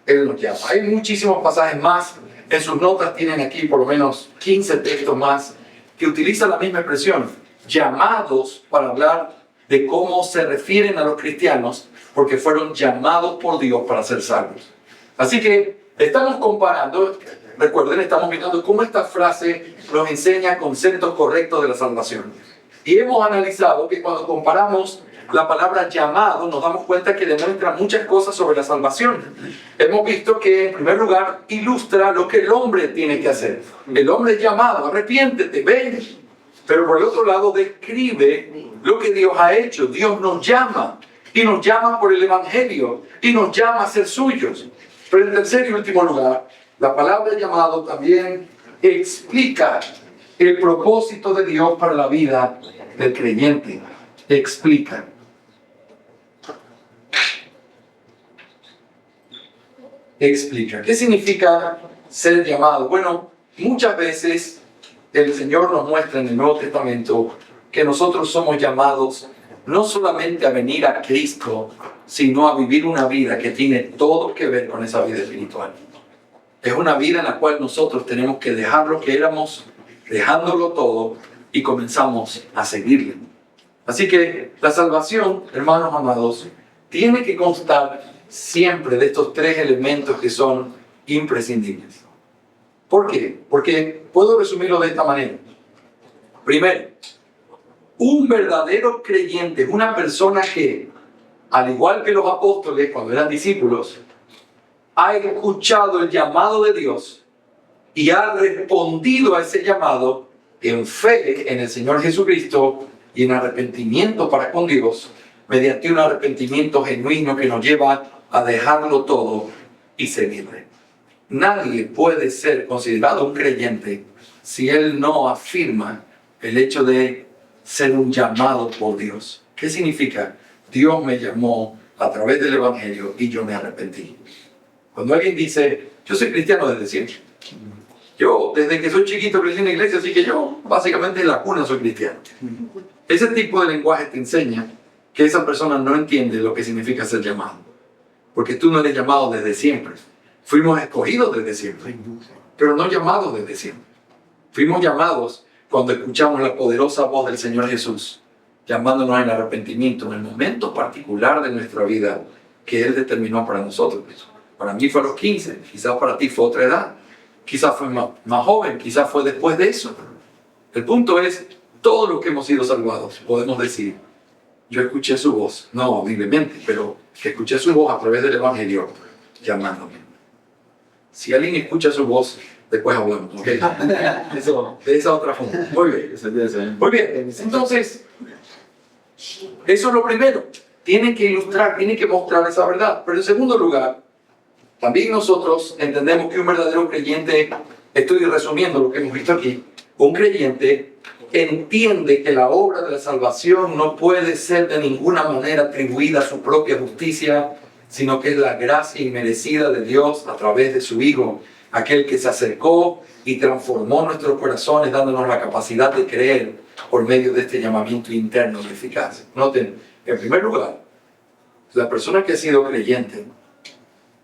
Él nos llama. Hay muchísimos pasajes más. En sus notas tienen aquí por lo menos 15 textos más que utilizan la misma expresión, llamados, para hablar de cómo se refieren a los cristianos, porque fueron llamados por Dios para ser salvos. Así que estamos comparando, recuerden, estamos mirando cómo esta frase nos enseña conceptos correctos de la salvación. Y hemos analizado que cuando comparamos la palabra llamado, nos damos cuenta que demuestra muchas cosas sobre la salvación. Hemos visto que, en primer lugar, ilustra lo que el hombre tiene que hacer. El hombre es llamado, arrepiéntete, ven. Pero por el otro lado, describe lo que Dios ha hecho. Dios nos llama, y nos llama por el Evangelio, y nos llama a ser suyos. Pero en tercer y último lugar, la palabra llamado también explica el propósito de Dios para la vida del creyente. Explica. Explica. ¿Qué significa ser llamado? Bueno, muchas veces el Señor nos muestra en el Nuevo Testamento que nosotros somos llamados no solamente a venir a Cristo, sino a vivir una vida que tiene todo que ver con esa vida espiritual. Es una vida en la cual nosotros tenemos que dejar lo que éramos, dejándolo todo, y comenzamos a seguirle. Así que la salvación, hermanos amados, tiene que constar siempre de estos tres elementos que son imprescindibles. ¿Por qué? Porque puedo resumirlo de esta manera. Primero, un verdadero creyente es una persona que, al igual que los apóstoles cuando eran discípulos, ha escuchado el llamado de Dios y ha respondido a ese llamado en fe en el Señor Jesucristo y en arrepentimiento para con Dios, mediante un arrepentimiento genuino que nos lleva a dejarlo todo y seguirle. Nadie puede ser considerado un creyente si él no afirma el hecho de ser un llamado por Dios. ¿Qué significa? Dios me llamó a través del Evangelio y yo me arrepentí. Cuando alguien dice, yo soy cristiano desde siempre. Yo, desde que soy chiquito, crecí en la iglesia, así que yo, básicamente, en la cuna soy cristiano. Ese tipo de lenguaje te enseña que esa persona no entiende lo que significa ser llamado. Porque tú no eres llamado desde siempre. Fuimos escogidos desde siempre, pero no llamados desde siempre. Fuimos llamados cuando escuchamos la poderosa voz del Señor Jesús, llamándonos en arrepentimiento en el momento particular de nuestra vida que Él determinó para nosotros. Para mí fue a los 15, quizás para ti fue otra edad, quizás fue más joven, quizás fue después de eso. El punto es, Todos los que hemos sido salvados podemos decir, yo escuché su voz, no audiblemente, pero que escuché su voz a través del Evangelio, llamándome. Si alguien escucha su voz, después hablamos, ¿ok? Eso, de esa otra forma. Muy bien. Muy bien, entonces, eso es lo primero. Tiene que ilustrar, tiene que mostrar esa verdad. Pero en segundo lugar, también nosotros entendemos que un verdadero creyente, estoy resumiendo lo que hemos visto aquí, un creyente entiende que la obra de la salvación no puede ser de ninguna manera atribuida a su propia justicia, sino que es la gracia inmerecida de Dios a través de su Hijo, aquel que se acercó y transformó nuestros corazones, dándonos la capacidad de creer por medio de este llamamiento interno y eficaz. Noten, en primer lugar, la persona que ha sido creyente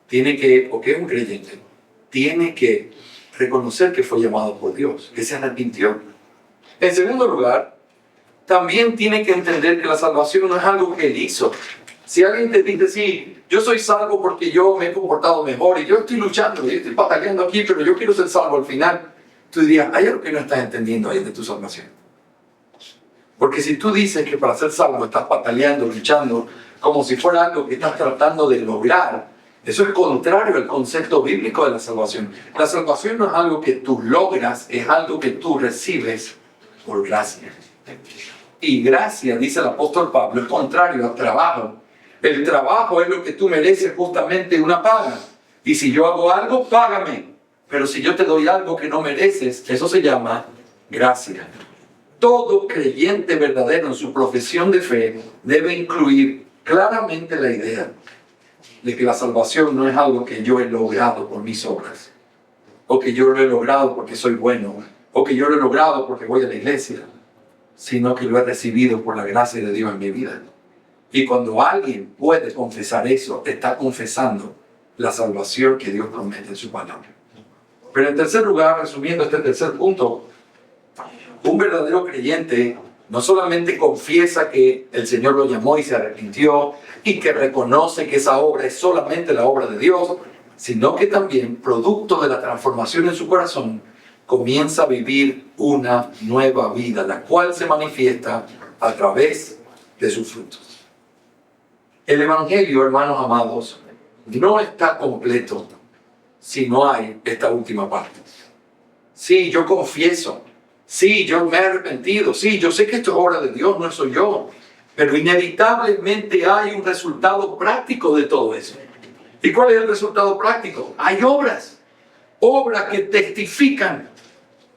tiene que, o que es un creyente, tiene que reconocer que fue llamado por Dios, que se arrepintió. En segundo lugar, también tiene que entender que la salvación no es algo que él hizo. Si alguien te dice, sí, yo soy salvo porque yo me he comportado mejor y yo estoy luchando, yo estoy batallando aquí, pero yo quiero ser salvo al final, tú dirías, hay algo que no estás entendiendo ahí de tu salvación. Porque si tú dices que para ser salvo estás batallando, luchando, como si fuera algo que estás tratando de lograr, eso es contrario al concepto bíblico de la salvación. La salvación no es algo que tú logras, es algo que tú recibes por gracia. Y gracia, dice el apóstol Pablo, es contrario al trabajo. El trabajo es lo que tú mereces, justamente una paga. Y si yo hago algo, págame. Pero si yo te doy algo que no mereces, eso se llama gracia. Todo creyente verdadero en su profesión de fe debe incluir claramente la idea de que la salvación no es algo que yo he logrado por mis obras, o que yo lo he logrado porque soy bueno, o que yo lo he logrado porque voy a la iglesia, sino que lo he recibido por la gracia de Dios en mi vida. Y cuando alguien puede confesar eso, está confesando la salvación que Dios promete en su palabra. Pero en tercer lugar, resumiendo este tercer punto, un verdadero creyente no solamente confiesa que el Señor lo llamó y se arrepintió y que reconoce que esa obra es solamente la obra de Dios, sino que también, producto de la transformación en su corazón, comienza a vivir una nueva vida, la cual se manifiesta a través de sus frutos. El Evangelio, hermanos amados, no está completo si no hay esta última parte. Sí, yo confieso. Sí, yo me he arrepentido. Sí, yo sé que esto es obra de Dios, no soy yo. Pero inevitablemente hay un resultado práctico de todo eso. ¿Y cuál es el resultado práctico? Hay obras. Obras que testifican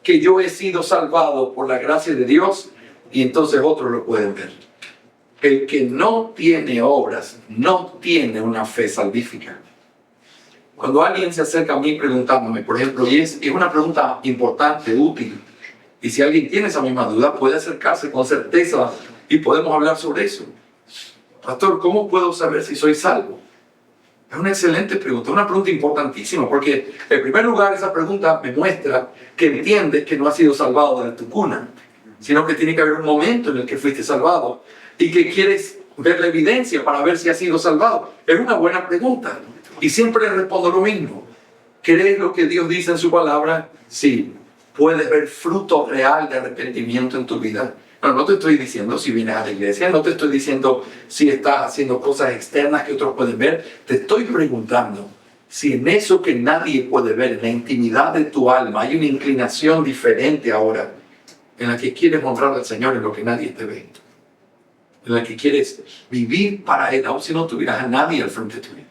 que yo he sido salvado por la gracia de Dios y entonces otros lo pueden ver. El que no tiene obras no tiene una fe salvífica. Cuando alguien se acerca a mí preguntándome, por ejemplo, y es una pregunta importante, útil, y si alguien tiene esa misma duda, puede acercarse con certeza y podemos hablar sobre eso. Pastor, ¿cómo puedo saber si soy salvo? Es una excelente pregunta, una pregunta importantísima, porque en primer lugar esa pregunta me muestra que entiendes que no has sido salvado desde tu cuna, sino que tiene que haber un momento en el que fuiste salvado y que quieres ver la evidencia para ver si has sido salvado. Es una buena pregunta y siempre le respondo lo mismo. ¿Crees lo que Dios dice en su palabra? Sí. ¿Puedes ver fruto real de arrepentimiento en tu vida? No te estoy diciendo si vienes a la iglesia, no te estoy diciendo si estás haciendo cosas externas que otros pueden ver. Te estoy preguntando si en eso que nadie puede ver, en la intimidad de tu alma, hay una inclinación diferente ahora, en la que quieres honrar al Señor en lo que nadie te ve, en la que quieres vivir para Él, aun si no tuvieras a nadie al frente tuyo.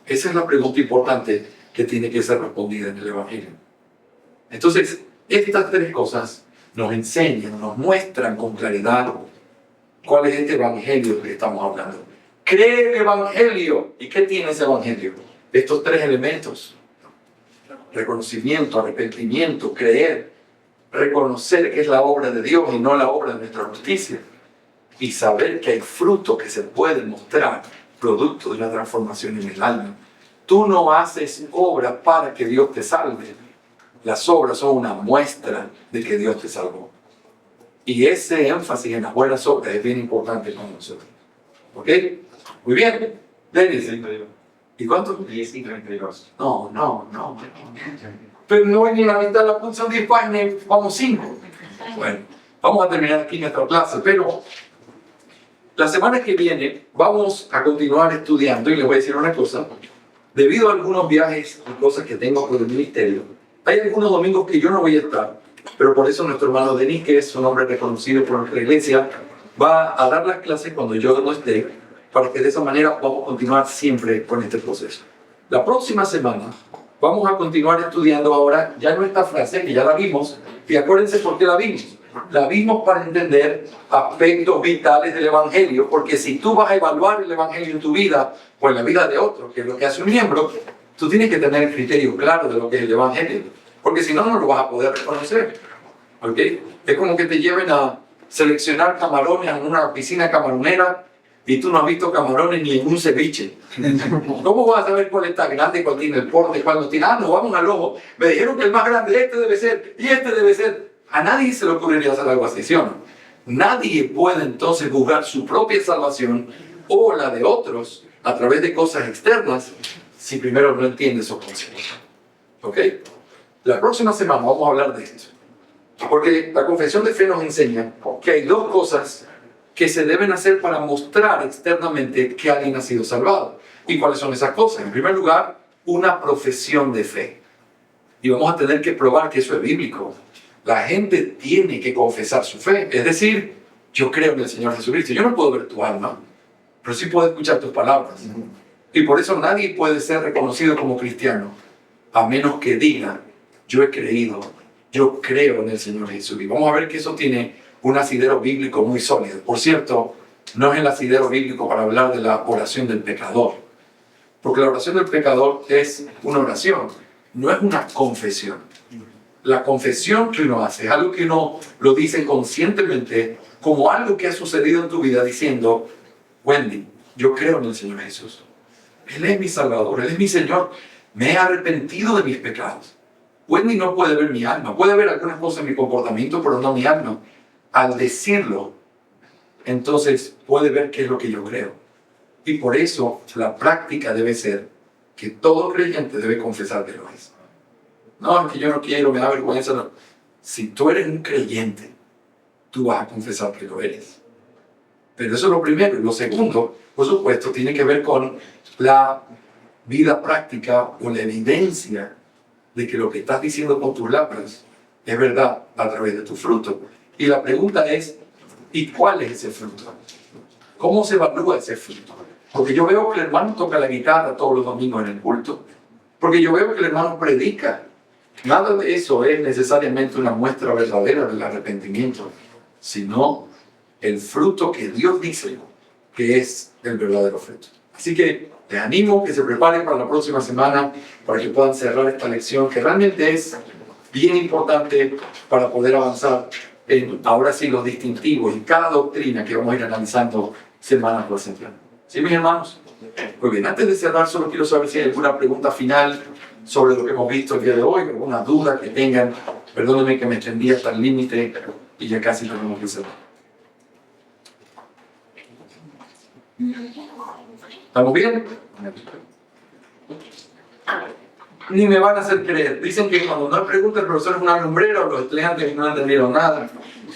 Esa es la pregunta importante que tiene que ser respondida en el Evangelio. Entonces, estas tres cosas nos enseñan, nos muestran con claridad cuál es este evangelio que estamos hablando. Cree el evangelio. ¿Y qué tiene ese evangelio? Estos tres elementos: reconocimiento, arrepentimiento, creer, reconocer que es la obra de Dios y no la obra de nuestra justicia, y saber que hay fruto que se puede mostrar producto de una transformación en el alma. Tú no haces obra para que Dios te salve. Las obras son una muestra de que Dios te salvó. Y ese énfasis en las buenas obras es bien importante para nosotros. ¿Ok? Muy bien. Denis. ¿Y cuánto? 10 y 32. No. Pero no es ni la mitad de la punción de páginas, vamos 5. Bueno, Vamos a terminar aquí nuestra clase, pero la semana que viene vamos a continuar estudiando y les voy a decir una cosa. Debido a algunos viajes y cosas que tengo por el ministerio, hay algunos domingos que yo no voy a estar, pero por eso nuestro hermano Denis, que es un hombre reconocido por nuestra iglesia, va a dar las clases cuando yo no esté, para que de esa manera podamos continuar siempre con este proceso. La próxima semana vamos a continuar estudiando ahora ya nuestra frase, que ya la vimos, y acuérdense por qué la vimos. La vimos para entender aspectos vitales del Evangelio, porque si tú vas a evaluar el Evangelio en tu vida o en la vida de otro, que es lo que hace un miembro, tú tienes que tener el criterio claro de lo que es el Evangelio, porque si no, no lo vas a poder reconocer. ¿Ok? Es como que te lleven a seleccionar camarones en una piscina camaronera y tú no has visto camarones ni en un ceviche. ¿Cómo vas a saber cuál está grande, cuál tiene el porte, cuál no tiene? Ah, no, vamos al ojo. Me dijeron que el más grande este debe ser y este debe ser. A nadie se le ocurriría hacer algo así, ¿sí o no? Nadie puede entonces juzgar su propia salvación o la de otros a través de cosas externas si primero no entiende su conciencia. ¿Ok? La próxima semana vamos a hablar de esto. Porque la confesión de fe nos enseña que hay dos cosas que se deben hacer para mostrar externamente que alguien ha sido salvado. ¿Y cuáles son esas cosas? En primer lugar, una profesión de fe. Y vamos a tener que probar que eso es bíblico. La gente tiene que confesar su fe. Es decir, yo creo en el Señor Jesucristo. Yo no puedo ver tu alma, pero sí puedo escuchar tus palabras. Y por eso nadie puede ser reconocido como cristiano, a menos que diga, yo he creído, yo creo en el Señor Jesús. Y vamos a ver que eso tiene un asidero bíblico muy sólido. Por cierto, no es el asidero bíblico para hablar de la oración del pecador. Porque la oración del pecador es una oración, no es una confesión. La confesión que uno hace es algo que uno lo dice conscientemente como algo que ha sucedido en tu vida diciendo, Wendy, yo creo en el Señor Jesús. Él es mi Salvador, Él es mi Señor. Me he arrepentido de mis pecados. Wendy no puede ver mi alma, puede ver algunas cosas en mi comportamiento, pero no mi alma. Al decirlo, entonces puede ver qué es lo que yo creo. Y por eso la práctica debe ser que todo creyente debe confesar que lo es. No, es que yo no quiero, me da vergüenza. No. Si tú eres un creyente, tú vas a confesar que lo eres. Pero eso es lo primero. Y lo segundo, por supuesto, tiene que ver con la vida práctica o la evidencia de que lo que estás diciendo con tus labios es verdad a través de tu fruto. Y la pregunta es, ¿y cuál es ese fruto? ¿Cómo se evalúa ese fruto? Porque yo veo que el hermano toca la guitarra todos los domingos en el culto. Porque yo veo que el hermano predica. Nada de eso es necesariamente una muestra verdadera del arrepentimiento, sino el fruto que Dios dice que es el verdadero fruto. Así que les animo que se preparen para la próxima semana para que puedan cerrar esta lección que realmente es bien importante para poder avanzar en, ahora sí, los distintivos y cada doctrina que vamos a ir analizando semana por semana. ¿Sí, mis hermanos? Muy bien, antes de cerrar, solo quiero saber si hay alguna pregunta final sobre lo que hemos visto el día de hoy, alguna duda que tengan. Perdónenme que me extendí hasta el límite y ya casi tenemos que cerrar. ¿Estamos bien? Ni me van a hacer creer. Dicen que cuando no pregunta el profesor es una lumbrera o los estudiantes no entendieron nada.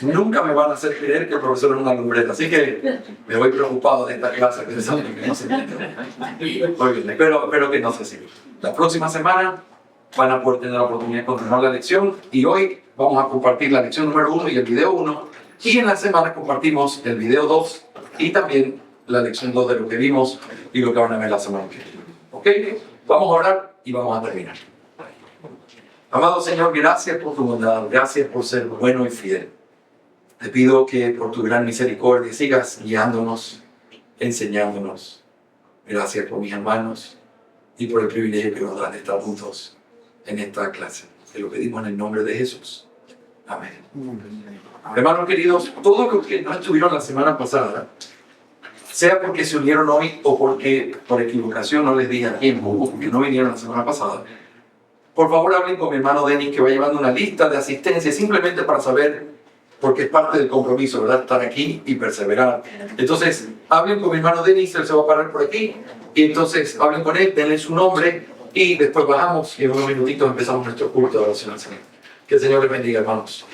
Nunca me van a hacer creer que el profesor es una lumbrera. Así que me voy preocupado de esta clase pensando que no se entiende. Muy bien, espero que no sea así. La próxima semana van a poder tener la oportunidad de continuar la lección y hoy vamos a compartir la lección número 1 y el video 1 y en la semana compartimos el video 2 y también la lección 2 de lo que vimos y lo que van a ver la semana que viene. ¿Ok? Vamos a orar y vamos a terminar. Amado Señor, gracias por tu bondad, gracias por ser bueno y fiel. Te pido que por tu gran misericordia sigas guiándonos, enseñándonos. Gracias por mis hermanos y por el privilegio que nos dan de estar juntos en esta clase. Te lo pedimos en el nombre de Jesús. Amén. Hermanos queridos, todos los que no estuvieron la semana pasada, sea porque se unieron hoy o porque por equivocación no les dije a tiempo o porque no vinieron la semana pasada, por favor hablen con mi hermano Denis, que va llevando una lista de asistencia simplemente para saber, porque es parte del compromiso, ¿verdad? Estar aquí y perseverar. Entonces, hablen con mi hermano Denis, él se va a parar por aquí, y entonces hablen con él, denle su nombre, y después bajamos y en unos minutitos empezamos nuestro culto de oración al Señor. Que el Señor les bendiga, hermanos.